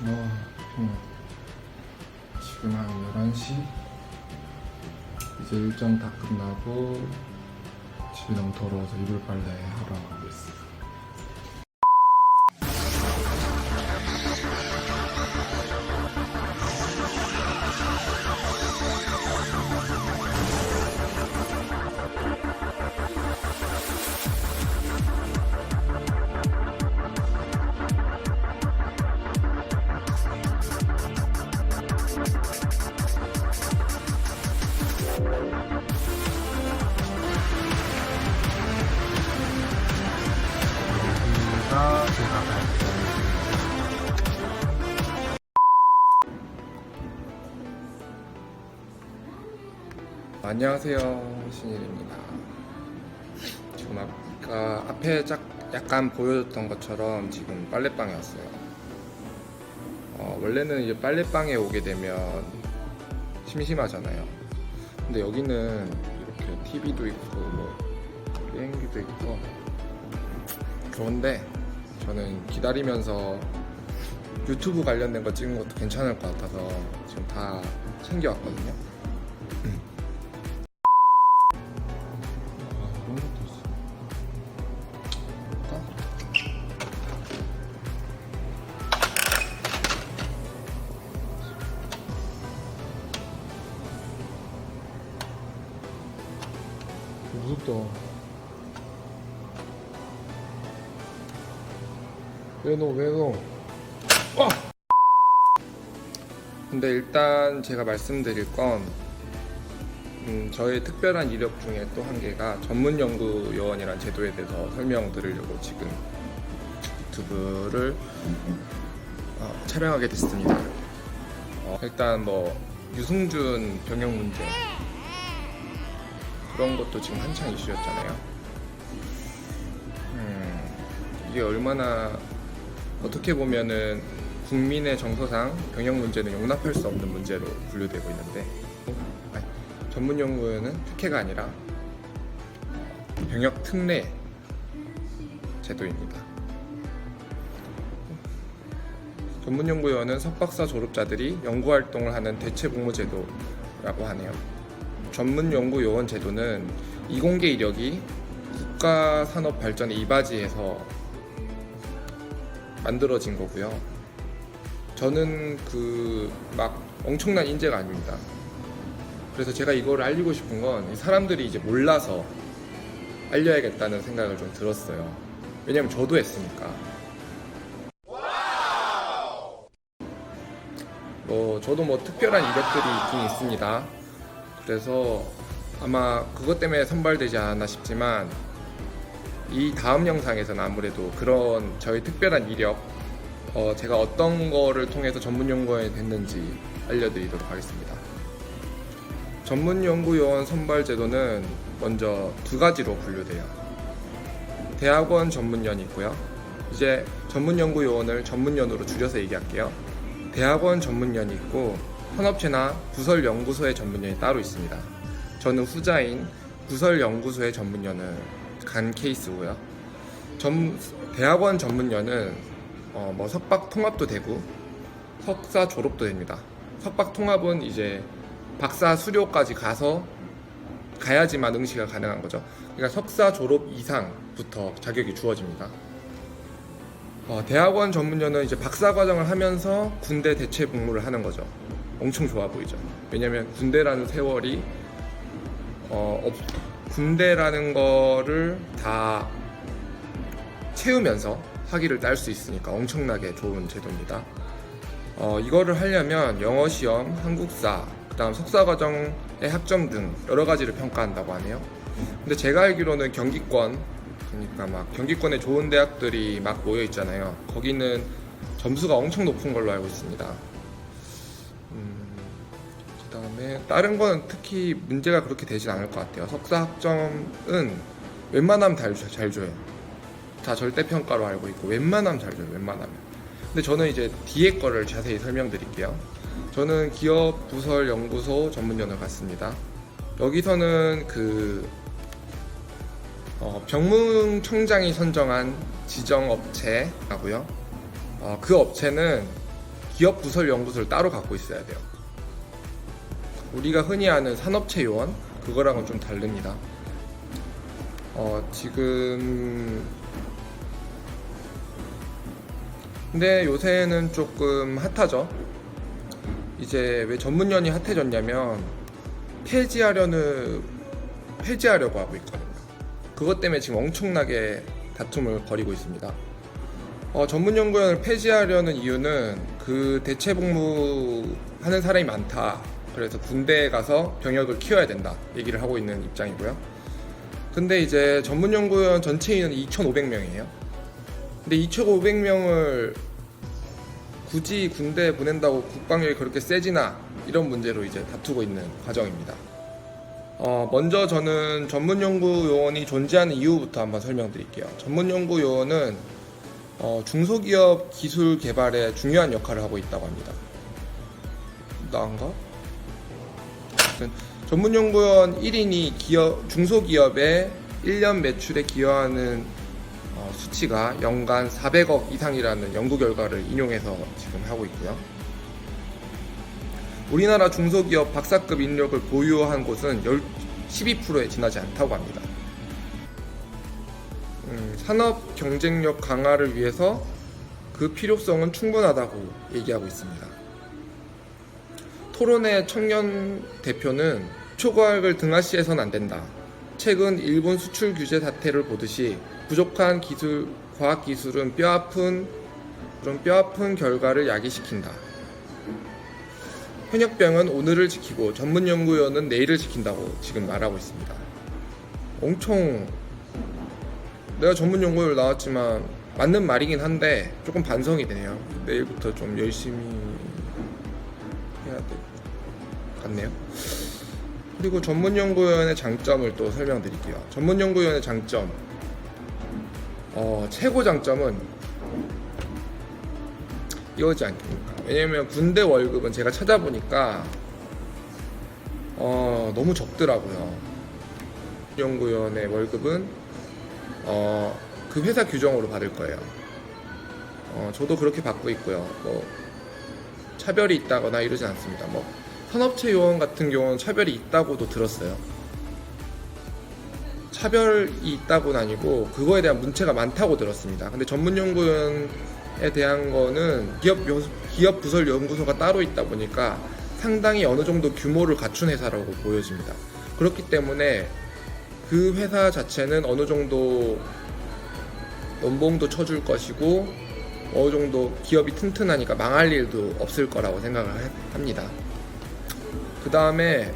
피곤해. 지금 한 11시? 이제 일정 다 끝나고 집이 너무 더러워서 이불 빨래 하러 가고 있어. 제가 갈 때. 안녕하세요, 신일입니다. 지금 아까 앞에 약간 보여줬던 것처럼 지금 빨래방에 왔어요. 원래는 이제 빨래방에 오게 되면 심심하잖아요. 근데 여기는 이렇게 TV도 있고 뭐 게임기도 있고 좋은데 저는 기다리면서 유튜브 관련된 거 찍는 것도 괜찮을 것 같아서 지금 다 챙겨왔거든요. 이런 것도 있어. 볼까? 무섭다. 왜 넣어? 근데 일단 제가 말씀드릴 건 저의 특별한 이력 중에 또 한 개가 전문연구요원이라는 제도에 대해서 설명드리려고 지금 유튜브를 촬영하게 됐습니다. 일단 뭐 유승준 병역 문제 그런 것도 지금 한창 이슈였잖아요. 이게 얼마나 어떻게 보면은 국민의 정서상 병역 문제는 용납할 수 없는 문제로 분류되고 있는데 전문연구원은 특혜가 아니라 병역 특례 제도입니다. 전문연구원은 석박사 졸업자들이 연구활동을 하는 대체복무제도라고 하네요. 전문연구요원 제도는 이공계 이력이 국가산업발전에 이바지해서 만들어진 거고요. 저는 막 엄청난 인재가 아닙니다. 그래서 제가 이거를 알리고 싶은 건 사람들이 이제 몰라서 알려야겠다는 생각을 좀 들었어요. 왜냐면 저도 했으니까. 저도 뭐 특별한 이력들이 있긴 있습니다. 그래서 아마 그것 때문에 선발되지 않았나 싶지만 이 다음 영상에서는 아무래도 그런 저희 특별한 이력 제가 어떤 거를 통해서 전문연구원이 됐는지 알려드리도록 하겠습니다. 전문연구요원 선발제도는 먼저 두 가지로 분류돼요. 대학원 전문연이 있고요. 이제 전문연구요원을 전문연으로 줄여서 얘기할게요. 대학원 전문연이 있고 현업체나 부설연구소의 전문연이 따로 있습니다. 저는 후자인 부설연구소의 전문연을 간 케이스고요. 대학원 전문연은 뭐 석박 통합도 되고 석사 졸업도 됩니다. 석박 통합은 이제 박사 수료까지 가야지만 응시가 가능한 거죠. 그러니까 석사 졸업 이상부터 자격이 주어집니다. 대학원 전문연은 이제 박사 과정을 하면서 군대 대체 복무를 하는 거죠. 엄청 좋아 보이죠. 왜냐면 군대라는 세월이 군대라는 거를 다 채우면서 학위를 딸 수 있으니까 엄청나게 좋은 제도입니다. 이거를 하려면 영어 시험, 한국사, 그다음 석사 과정의 학점 등 여러 가지를 평가한다고 하네요. 근데 제가 알기로는 경기권, 그러니까 막 경기권에 좋은 대학들이 막 모여 있잖아요. 거기는 점수가 엄청 높은 걸로 알고 있습니다. 그다음에 다른 거는 특히 문제가 그렇게 되진 않을 것 같아요. 석사 학점은 웬만하면 잘 줘요. 다 절대평가로 알고 있고 웬만하면 잘 줘요. 웬만하면. 근데 저는 이제 뒤에 거를 자세히 설명드릴게요. 저는 기업 부설 연구소 전문연을 갔습니다. 여기서는 병무청장이 선정한 지정 업체하고요. 그 업체는 기업 부설 연구소를 따로 갖고 있어야 돼요. 우리가 흔히 아는 산업체 요원 그거랑은 좀 다릅니다. 지금 근데 요새는 조금 핫하죠. 이제 왜 전문연이 핫해졌냐면 폐지하려고 하고 있거든요. 그것 때문에 지금 엄청나게 다툼을 벌이고 있습니다. 전문연구원을 폐지하려는 이유는 그 대체복무하는 사람이 많다. 그래서 군대에 가서 병역을 키워야 된다 얘기를 하고 있는 입장이고요. 근데 이제 전문연구원 전체 인원은 2,500명이에요. 근데 2,500명을 굳이 군대에 보낸다고 국방력이 그렇게 세지나 이런 문제로 이제 다투고 있는 과정입니다. 먼저 저는 전문연구요원이 존재하는 이유부터 한번 설명드릴게요. 전문연구요원은 중소기업 기술 개발에 중요한 역할을 하고 있다고 합니다. 나인가? 전문연구원 1인이 중소기업의 1년 매출에 기여하는 수치가 연간 400억 이상이라는 연구 결과를 인용해서 지금 하고 있고요. 우리나라 중소기업 박사급 인력을 보유한 곳은 12%에 지나지 않다고 합니다. 산업 경쟁력 강화를 위해서 그 필요성은 충분하다고 얘기하고 있습니다. 토론회 청년 대표는 초과학을 등하시해서는 안 된다. 최근 일본 수출 규제 사태를 보듯이 부족한 과학 기술은 뼈아픈 결과를 야기시킨다. 현역병은 오늘을 지키고 전문연구원은 내일을 지킨다고 지금 말하고 있습니다. 엄청 내가 전문연구원 나왔지만 맞는 말이긴 한데 조금 반성이 되네요. 내일부터 좀 열심히 해야 될 것 같네요. 그리고 전문연구원의 장점을 또 설명드릴게요. 전문연구원의 장점 최고 장점은 이거지 않겠습니까? 왜냐면 군대 월급은 제가 찾아보니까 너무 적더라고요. 연구원의 월급은 그 회사 규정으로 받을 거예요. 저도 그렇게 받고 있고요. 뭐 차별이 있다거나 이러진 않습니다. 뭐 산업체 요원 같은 경우는 차별이 있다고도 들었어요. 차별이 있다고는 아니고 그거에 대한 문체가 많다고 들었습니다. 근데 전문연구원에 대한 거는 기업 부설 연구소가 따로 있다 보니까 상당히 어느 정도 규모를 갖춘 회사라고 보여집니다. 그렇기 때문에 그 회사 자체는 어느 정도 연봉도 쳐줄 것이고 어느 정도 기업이 튼튼하니까 망할 일도 없을 거라고 생각을 합니다. 그 다음에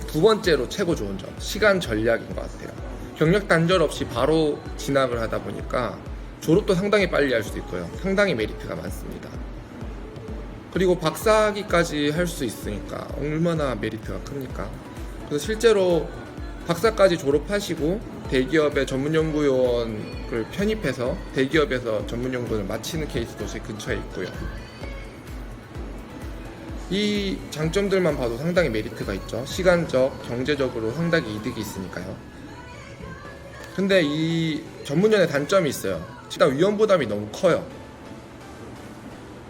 두 번째로 최고 좋은 점, 시간 전략인 것 같아요. 경력 단절 없이 바로 진학을 하다 보니까 졸업도 상당히 빨리 할 수 있고요. 상당히 메리트가 많습니다. 그리고 박사학위까지 할 수 있으니까 얼마나 메리트가 큽니까? 그래서 실제로 박사까지 졸업하시고 대기업의 전문연구원을 편입해서 대기업에서 전문연구원을 마치는 케이스도 제 근처에 있고요. 이 장점들만 봐도 상당히 메리트가 있죠. 시간적, 경제적으로 상당히 이득이 있으니까요. 근데 이 전문연의 단점이 있어요. 일단 위험 부담이 너무 커요.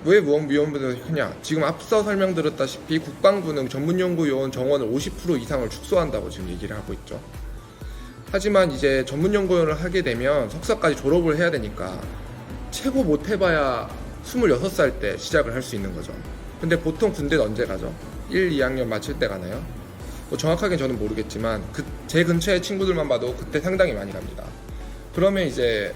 왜 위험 부담이 크냐? 지금 앞서 설명드렸다시피 국방부는 전문연구요원 정원을 50% 이상을 축소한다고 지금 얘기를 하고 있죠. 하지만 이제 전문연구원을 하게 되면 석사까지 졸업을 해야 되니까 최고 못해봐야 26살 때 시작을 할 수 있는 거죠. 근데 보통 군대는 언제 가죠? 1, 2학년 마칠 때 가나요? 뭐 정확하게 저는 모르겠지만 제 근처의 친구들만 봐도 그때 상당히 많이 갑니다. 그러면 이제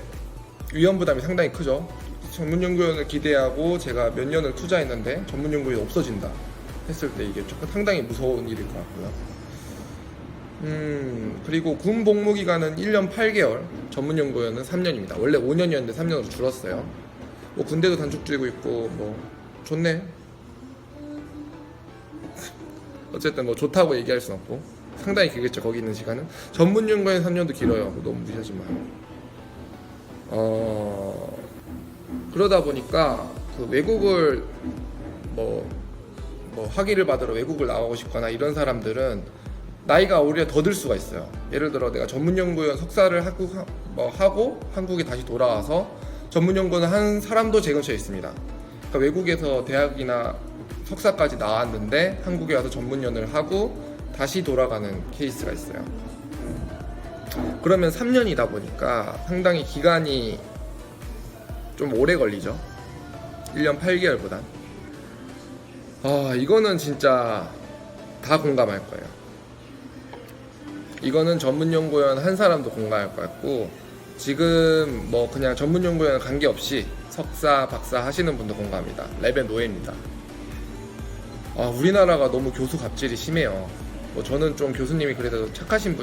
위험 부담이 상당히 크죠. 전문연구원을 기대하고 제가 몇 년을 투자했는데 전문연구원이 없어진다 했을 때 이게 조금 상당히 무서운 일일 것 같고요. 그리고 군 복무 기간은 1년 8개월, 전문연구원은 3년입니다. 원래 5년이었는데 3년으로 줄었어요. 뭐 군대도 단축 줄이고 있고 뭐 좋네. 어쨌든 뭐 좋다고 얘기할 순 없고 상당히 길겠죠. 거기 있는 시간은. 전문연구원 3년도 길어요. 너무 무시하지 마요. 그러다 보니까 그 외국을 뭐 학위를 받으러 외국을 나가고 싶거나 이런 사람들은 나이가 오히려 더 들 수가 있어요. 예를 들어 내가 전문연구원 석사를 하고 한국에 다시 돌아와서 전문연구원을 한 사람도 제 근처에 있습니다. 그러니까 외국에서 대학이나 석사까지 나왔는데 한국에 와서 전문연을 하고 다시 돌아가는 케이스가 있어요. 그러면 3년이다 보니까 상당히 기간이 좀 오래 걸리죠. 1년 8개월보다. 이거는 진짜 다 공감할 거예요. 이거는 전문연구원 한 사람도 공감할 것 같고, 지금 뭐 그냥 전문연구원 관계없이 석사, 박사 하시는 분도 공감합니다. 랩의 노예입니다. 우리나라가 너무 교수 갑질이 심해요. 뭐 저는 좀 교수님이 그래도 착하신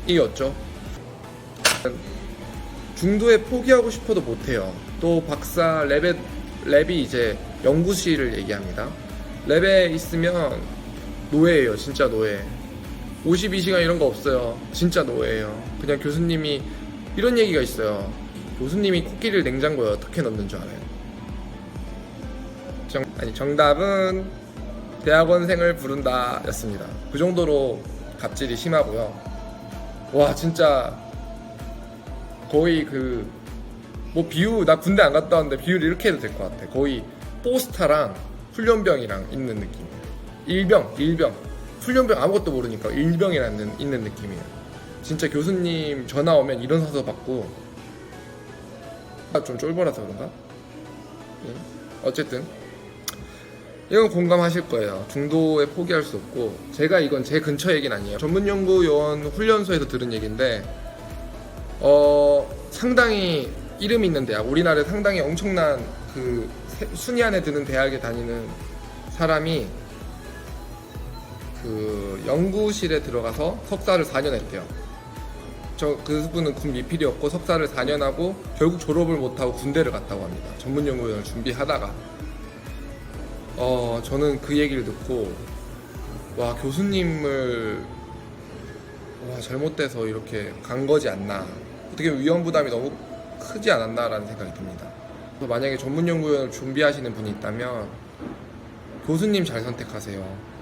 분이었죠. 중도에 포기하고 싶어도 못해요. 또 박사 랩이 이제 연구실을 얘기합니다. 랩에 있으면 노예예요. 진짜 노예. 52시간 이런 거 없어요. 진짜 노예예요. 그냥 교수님이 이런 얘기가 있어요. 교수님이 코끼리를 냉장고에 어떻게 넣는 줄 알아요? 정답은 대학원생을 부른다 였습니다. 그 정도로 갑질이 심하고요. 와, 진짜 거의 나 군대 안 갔다 왔는데 비유를 이렇게 해도 될 것 같아. 거의 포스타랑 훈련병이랑 있는 느낌이에요. 일병. 훈련병 아무것도 모르니까 일병이랑 있는 느낌이에요. 진짜 교수님 전화 오면 일어나서 받고, 좀 쫄보라서 그런가? 어쨌든 이건 공감하실 거예요. 중도에 포기할 수 없고, 이건 제 근처 얘기는 아니에요. 전문연구원 훈련소에서 들은 얘기인데, 상당히 이름 있는 대학, 우리나라에 상당히 엄청난 그 순위 안에 드는 대학에 다니는 사람이 그 연구실에 들어가서 석사를 4년 했대요. 그분은 군 미필이었고 석사를 4년 하고 결국 졸업을 못하고 군대를 갔다고 합니다. 전문연구원을 준비하다가. 저는 그 얘기를 듣고, 와, 교수님을 잘못돼서 이렇게 간 거지 않나, 어떻게 위험 부담이 너무 크지 않았나라는 생각이 듭니다. 그래서 만약에 전문연구원을 준비하시는 분이 있다면 교수님 잘 선택하세요.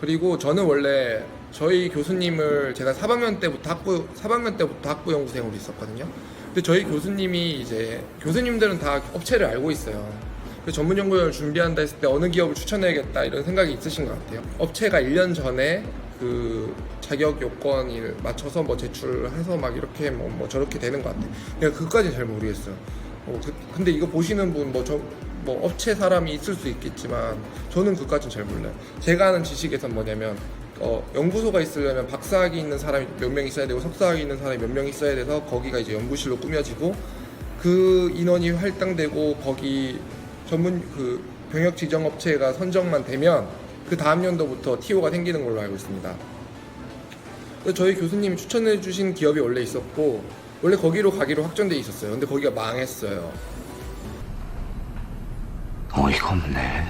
그리고 저는 원래 저희 교수님을 제가 4학년 때부터 학부 연구생으로 있었거든요. 근데 저희 교수님이 이제, 교수님들은 다 업체를 알고 있어요. 그래서 전문연구원을 준비한다 했을 때 어느 기업을 추천해야겠다 이런 생각이 있으신 것 같아요. 업체가 1년 전에 그 자격 요건을 맞춰서 뭐 제출해서 막 이렇게 뭐 저렇게 되는 것 같아요. 내가 그까지는 잘 모르겠어요. 근데 이거 보시는 분 뭐 업체 사람이 있을 수 있겠지만 저는 그까지는 잘 몰라요. 제가 아는 지식에선 뭐냐면, 연구소가 있으려면 박사학위 있는 사람이 몇 명 있어야 되고 석사학위 있는 사람이 몇 명 있어야 돼서 거기가 이제 연구실로 꾸며지고, 그 인원이 할당되고 거기 전문 그 병역 지정 업체가 선정만 되면 그 다음 연도부터 TO가 생기는 걸로 알고 있습니다. 그래서 저희 교수님이 추천해 주신 기업이 원래 있었고, 원래 거기로 가기로 확정돼 있었어요. 근데 거기가 망했어요. 어이가 없네.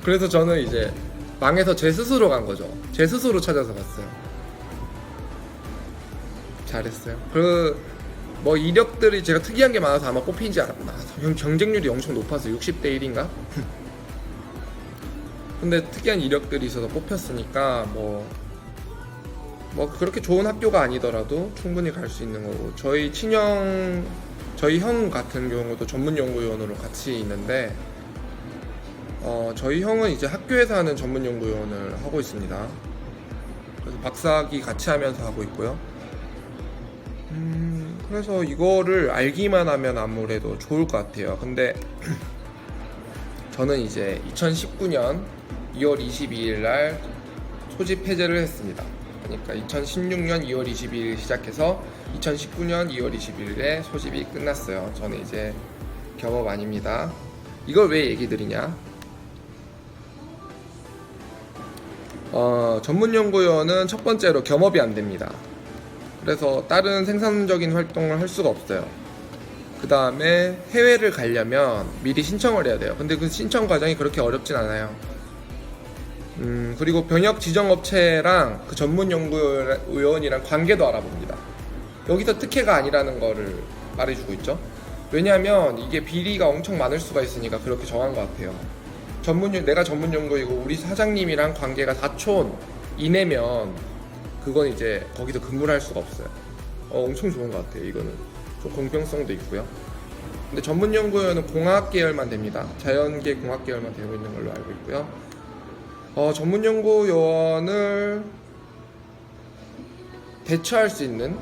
그래서 저는 이제 망해서 제 스스로 간 거죠. 제 스스로 찾아서 갔어요. 잘했어요. 뭐 이력들이 제가 특이한 게 많아서 아마 뽑히지 않았나. 경쟁률이 엄청 높아서 60대 1인가? 근데 특이한 이력들이 있어서 뽑혔으니까 뭐 그렇게 좋은 학교가 아니더라도 충분히 갈 수 있는 거고, 저희 형 같은 경우도 전문연구원으로 같이 있는데, 저희 형은 이제 학교에서 하는 전문연구원을 하고 있습니다. 그래서 박사학위 같이 하면서 하고 있고요. 그래서 이거를 알기만 하면 아무래도 좋을 것 같아요. 근데 저는 이제 2019년 2월 22일 날 소집 해제를 했습니다. 그러니까 2016년 2월 22일 시작해서 2019년 2월 21일에 소집이 끝났어요. 저는 이제 겸업 아닙니다. 이걸 왜 얘기 드리냐? 전문연구원은 첫 번째로 겸업이 안 됩니다. 그래서 다른 생산적인 활동을 할 수가 없어요. 그 다음에 해외를 가려면 미리 신청을 해야 돼요. 근데 그 신청 과정이 그렇게 어렵진 않아요. 그리고 병역 지정업체랑 그 전문연구원이랑 관계도 알아봅니다. 여기서 특혜가 아니라는 거를 말해주고 있죠. 왜냐하면 이게 비리가 엄청 많을 수가 있으니까 그렇게 정한 것 같아요. 내가 전문연구이고 우리 사장님이랑 관계가 4촌 이내면 그건 이제 거기서 근무를 할 수가 없어요. 엄청 좋은 것 같아요. 이거는 좀 공평성도 있고요. 근데 전문 연구원은 공학 계열만 됩니다. 자연계 공학 계열만 되고 있는 걸로 알고 있고요. 전문 연구 요원을 대처할 수 있는,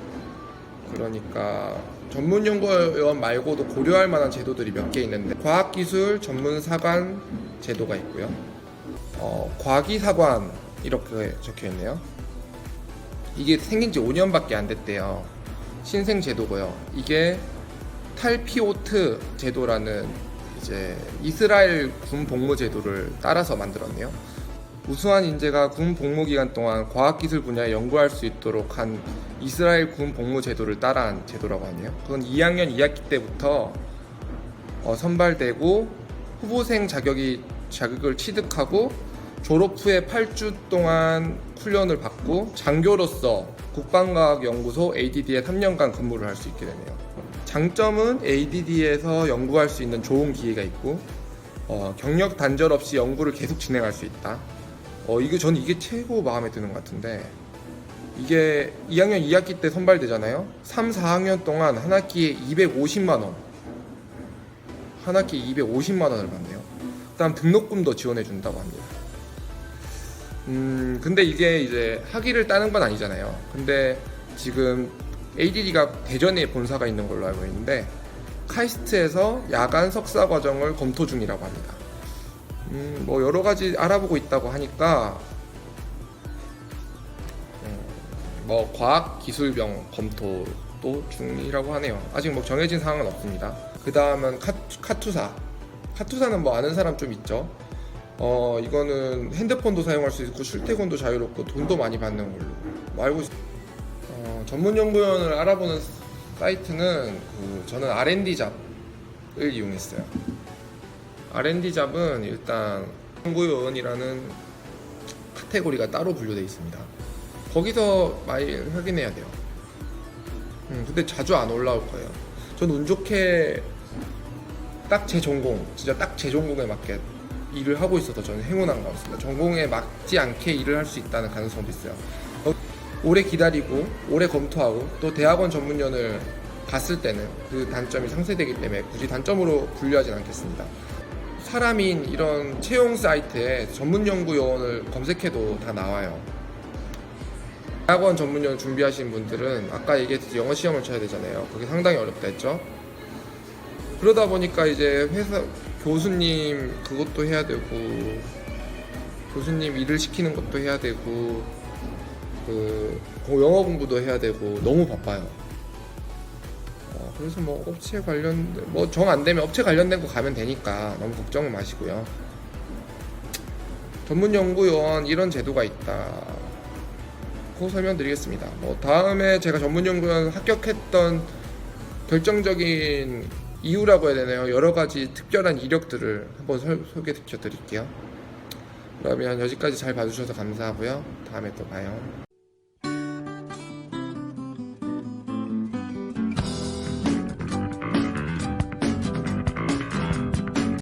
그러니까 전문 연구 요원 말고도 고려할 만한 제도들이 몇 개 있는데, 과학기술 전문 사관 제도가 있고요. 과기사관 이렇게 적혀 있네요. 이게 생긴 지 5년밖에 안 됐대요. 신생 제도고요. 이게 탈피오트 제도라는 이제 이스라엘 군 복무 제도를 따라서 만들었네요. 우수한 인재가 군 복무 기간 동안 과학기술 분야에 연구할 수 있도록 한 이스라엘 군 복무 제도를 따라한 제도라고 하네요. 그건 2학년 2학기 때부터 선발되고 후보생 자격을 취득하고 졸업 후에 8주 동안 훈련을 받고 장교로서 국방과학연구소 ADD에 3년간 근무를 할 수 있게 되네요. 장점은 ADD에서 연구할 수 있는 좋은 기회가 있고 경력 단절 없이 연구를 계속 진행할 수 있다. 저는 이게 최고 마음에 드는 것 같은데, 이게 2학년 2학기 때 선발되잖아요. 3, 4학년 동안 한 학기에 250만 원, 한 학기에 250만 원을 받네요. 그다음 등록금도 지원해 준다고 합니다. 근데 이게 이제 학위를 따는 건 아니잖아요. 근데 지금 ADD가 대전에 본사가 있는 걸로 알고 있는데, 카이스트에서 야간 석사 과정을 검토 중이라고 합니다. 뭐 여러 가지 알아보고 있다고 하니까 뭐 과학 기술병 검토도 중이라고 하네요. 아직 뭐 정해진 사항은 없습니다. 그 다음은 카투사는 뭐 아는 사람 좀 있죠. 이거는 핸드폰도 사용할 수 있고 출퇴근도 자유롭고 돈도 많이 받는 걸로 뭐 알고 있습니다. 전문 연구원을 알아보는 사이트는 저는 R&D잡을 이용했어요. R&D잡은 일단 연구요원이라는 카테고리가 따로 분류되어 있습니다. 거기서 많이 확인해야 돼요. 근데 자주 안 올라올 거예요. 전 운 좋게 딱 제 전공, 진짜 딱 제 전공에 맞게 일을 하고 있어서 저는 행운한 것 같습니다. 전공에 맞지 않게 일을 할 수 있다는 가능성도 있어요. 오래 기다리고 오래 검토하고 또 대학원 전문연을 갔을 때는 그 단점이 상쇄되기 때문에 굳이 단점으로 분류하진 않겠습니다. 사람인 이런 채용 사이트에 전문 연구 요원을 검색해도 다 나와요. 대학원 전문연 준비하시는 분들은 아까 얘기했듯이 영어 시험을 쳐야 되잖아요. 그게 상당히 어렵다 했죠. 그러다 보니까 이제 회사 교수님 그것도 해야 되고, 교수님 일을 시키는 것도 해야 되고, 영어 공부도 해야 되고 너무 바빠요. 그래서 뭐 업체 관련된 뭐 정 안 되면 업체 관련된 거 가면 되니까 너무 걱정은 마시고요. 전문 연구 요원 이런 제도가 있다고 설명드리겠습니다. 뭐 다음에 제가 전문 연구 요원 합격했던 결정적인 이유라고 해야 되나요? 여러 가지 특별한 이력들을 한번 소개시켜 드릴게요. 그러면 여기까지 잘 봐주셔서 감사하고요. 다음에 또 봐요.